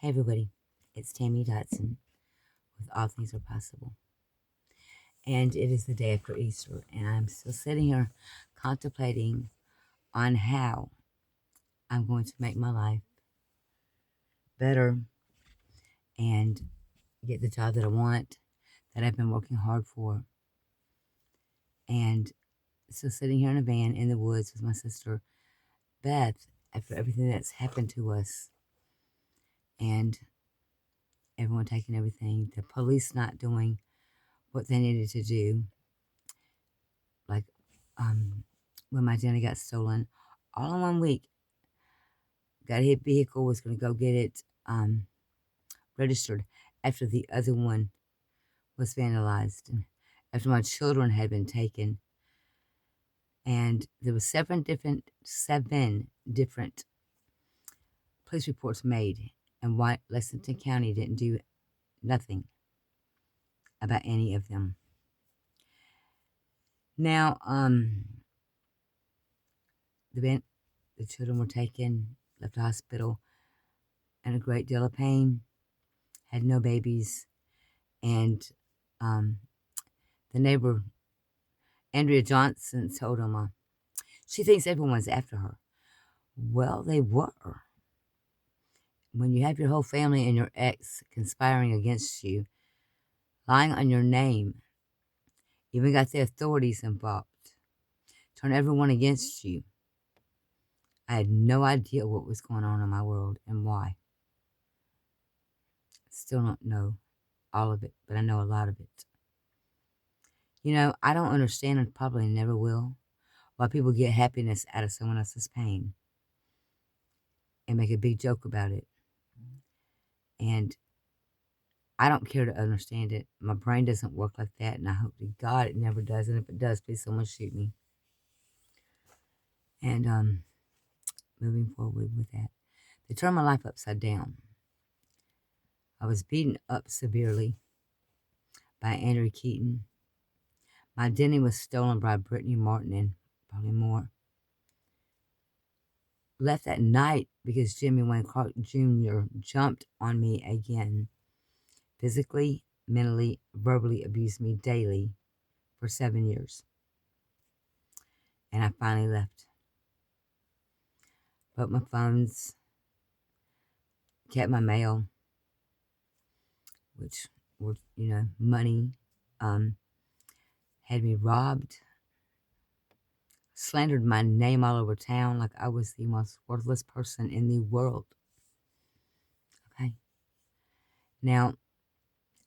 Hey everybody, it's Tammy Dotson with All Things Are Possible. And it is the day after Easter, and I'm still sitting here contemplating on how I'm going to make my life better and get the job that I want, that I've been working hard for. And so sitting here in a van in the woods with my sister Beth after everything that's happened to us and everyone taking everything, the police not doing what they needed to do, like when my Jenny got stolen, all in 1 week. Got a hit vehicle, was going to go get it registered after the other one was vandalized, and after my children had been taken. And there was seven different police reports made, and why Lexington County didn't do nothing about any of them. Now, the children were taken, left the hospital, in a great deal of pain, had no babies, and the neighbor, Andrea Johnson, told him she thinks everyone's after her. Well, they were. When you have your whole family and your ex conspiring against you, lying on your name, even got the authorities involved, turn everyone against you. I had no idea what was going on in my world and why. Still don't know all of it, but I know a lot of it. I don't understand, and probably never will, why people get happiness out of someone else's pain and make a big joke about it. And I don't care to understand it. My brain doesn't work like that, and I hope to God it never does. And if it does, please someone shoot me. And moving forward with that, they turned my life upside down. I was beaten up severely by Andrew Keaton. My identity was stolen by Brittany Martin and probably more. Left that night because Jimmy Wayne Clark Jr. jumped on me again. Physically, mentally, verbally abused me daily for 7 years. And I finally left. But my phones, kept my mail, which were, money, had me robbed, slandered my name all over town like I was the most worthless person in the world. Okay. Now,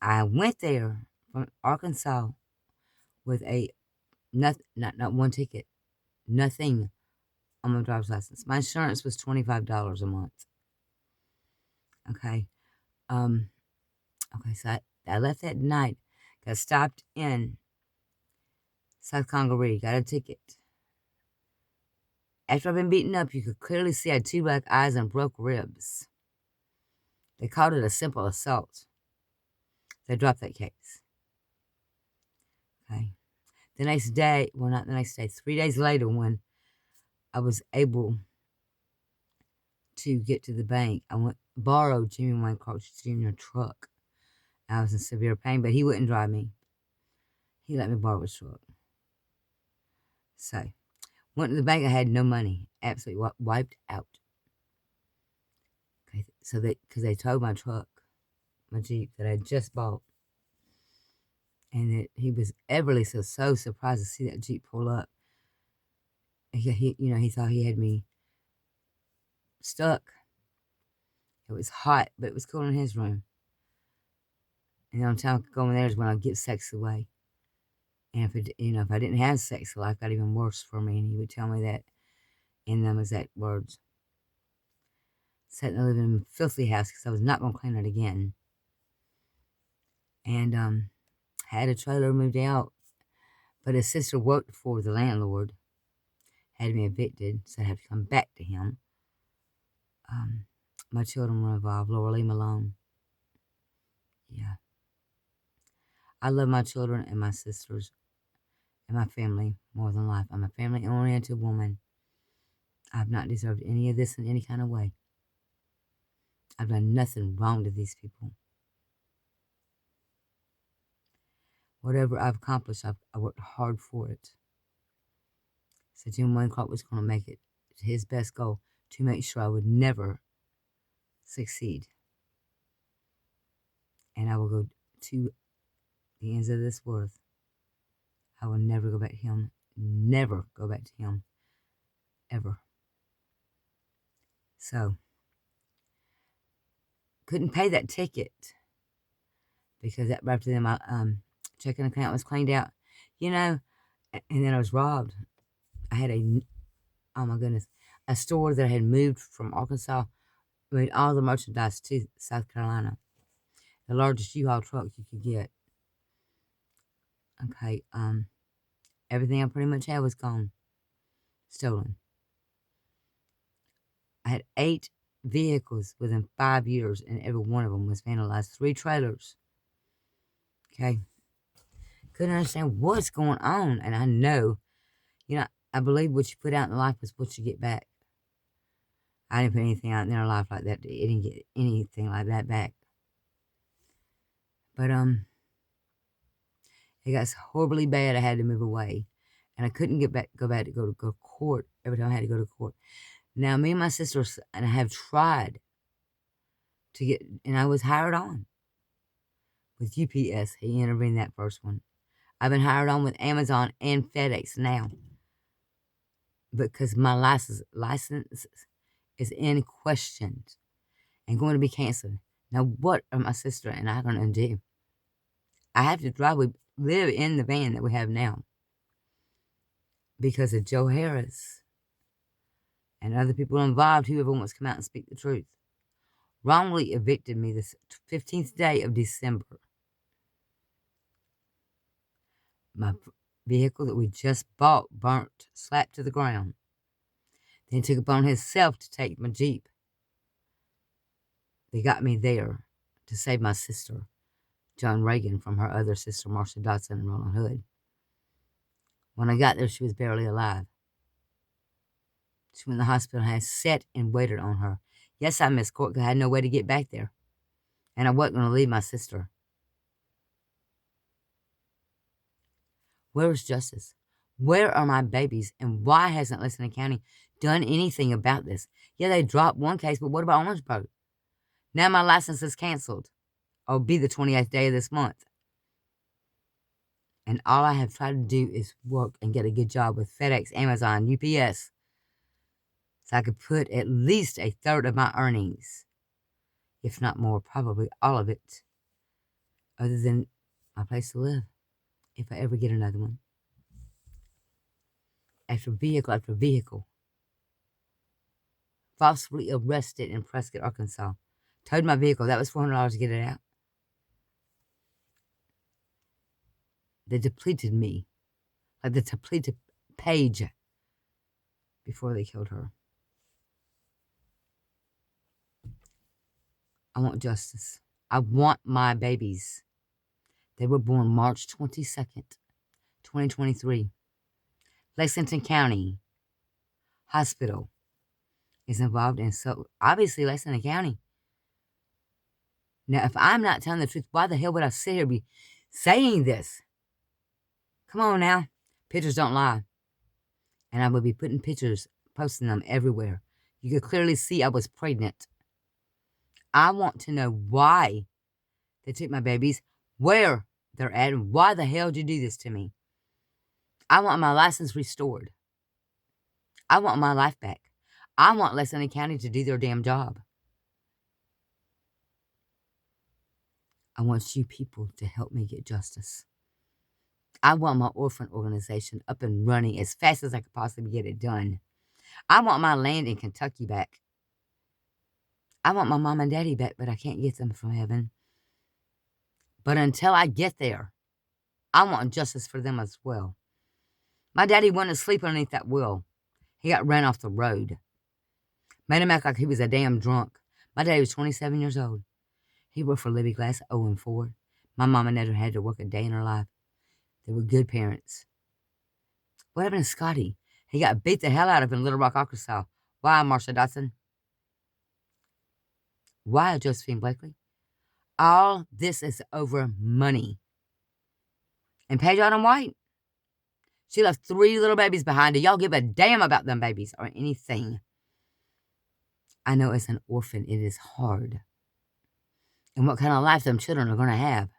I went there from Arkansas with not one ticket, nothing on my driver's license. My insurance was $25 a month. Okay. So I left that night, got stopped in South Congaree, got a ticket. After I'd been beaten up, you could clearly see I had 2 black eyes and broke ribs. They called it a simple assault. They dropped that case. Okay. The next day, well, not the next day, 3 days later, when I was able to get to the bank, I borrowed Jimmy Wayne Clark Jr. truck. I was in severe pain, but he wouldn't drive me. He let me borrow his truck. So, went to the bank. I had no money. Absolutely wiped out. Okay, so because they towed my truck, my Jeep that I had just bought. And he was everly so surprised to see that Jeep pull up. He thought he had me stuck. It was hot, but it was cool in his room. And the only time I could go in there is when I get sex away. And if I didn't have sex, life got even worse for me. And he would tell me that in them exact words. Sat and living in a filthy house because I was not going to clean it again. And had a trailer, moved out. But his sister worked for the landlord. Had me evicted, so I had to come back to him. My children were involved. Laura, leave me alone. Yeah. I love my children and my sisters and my family more than life. I'm a family-oriented woman. I've not deserved any of this in any kind of way. I've done nothing wrong to these people. Whatever I've accomplished, I worked hard for it. So Jim Wayncroft was going to make it his best goal to make sure I would never succeed. And I will go to the ends of this world. I will never go back to him. Never go back to him. Ever. So, couldn't pay that ticket because that after then my checking account was cleaned out, you know, and then I was robbed. I had oh my goodness, a store that had moved from Arkansas, moved all the merchandise to South Carolina, the largest U-Haul truck you could get. Okay, everything I pretty much had was gone, stolen. I had 8 vehicles within 5 years, and every one of them was vandalized. 3 trailers. Okay. Couldn't understand what's going on. And I know, I believe what you put out in life is what you get back. I didn't put anything out in their life like that. It didn't get anything like that back. But, it got horribly bad. I had to move away. And I couldn't go back to go to court every time I had to go to court. Now, me and my sister and I have tried to get, and I was hired on with UPS. He intervened that first one. I've been hired on with Amazon and FedEx now because my license is in question and going to be canceled. Now, what are my sister and I going to do? I have to drive. We live in the van that we have now because of Joe Harris and other people involved, whoever wants to come out and speak the truth, wrongly evicted me this 15th day of December. My vehicle that we just bought burnt, slapped to the ground. Then he took upon himself to take my Jeep. They got me there to save my sister, Joan Reagan, from her other sister, Marsha Dotson and Roland Hood. When I got there, she was barely alive. She went to the hospital and I sat and waited on her. Yes, I missed court because I had no way to get back there. And I wasn't going to leave my sister. Where is justice? Where are my babies? And why hasn't Lexington County done anything about this? Yeah, they dropped one case, but what about Orangeburg? Now my license is canceled. I'll be the 28th day of this month. And all I have tried to do is work and get a good job with FedEx, Amazon, UPS. So I could put at least a third of my earnings, if not more, probably all of it, other than my place to live, if I ever get another one. After vehicle. Falsely arrested in Prescott, Arkansas. Towed my vehicle. That was $400 to get it out. They depleted me. Like the depleted Paige before they killed her. I want justice. I want my babies. They were born March 22nd, 2023. Lexington County Hospital is involved in, so obviously Lexington County. Now, if I'm not telling the truth, why the hell would I sit here be saying this? Come on now. Pictures don't lie. And I would be putting pictures, posting them everywhere. You could clearly see I was pregnant. I want to know why they took my babies, where they're at, and why the hell did you do this to me? I want my license restored. I want my life back. I want Lexington County to do their damn job. I want you people to help me get justice. I want my orphan organization up and running as fast as I could possibly get it done. I want my land in Kentucky back. I want my mom and daddy back, but I can't get them from heaven. But until I get there, I want justice for them as well. My daddy wanted to sleep underneath that wheel. He got ran off the road. Made him act like he was a damn drunk. My daddy was 27 years old. He worked for Libby Glass 0 Ford. My mama never had to work a day in her life. They were good parents. What happened to Scotty? He got beat the hell out of in Little Rock, Arkansas. Why, Marsha Dotson? Why, Josephine Blakely? All this is over money. And Paige Autumn White, she left 3 little babies behind. Do y'all give a damn about them babies or anything? I know as an orphan, it is hard. And what kind of life them children are going to have.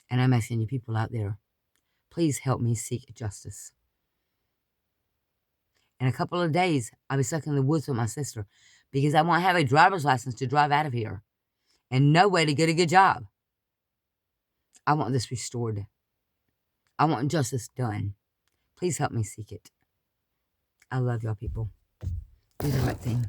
And I'm asking you people out there, please help me seek justice. In a couple of days, I'll be stuck in the woods with my sister because I won't have a driver's license to drive out of here and no way to get a good job. I want this restored. I want justice done. Please help me seek it. I love y'all people. Do the right thing.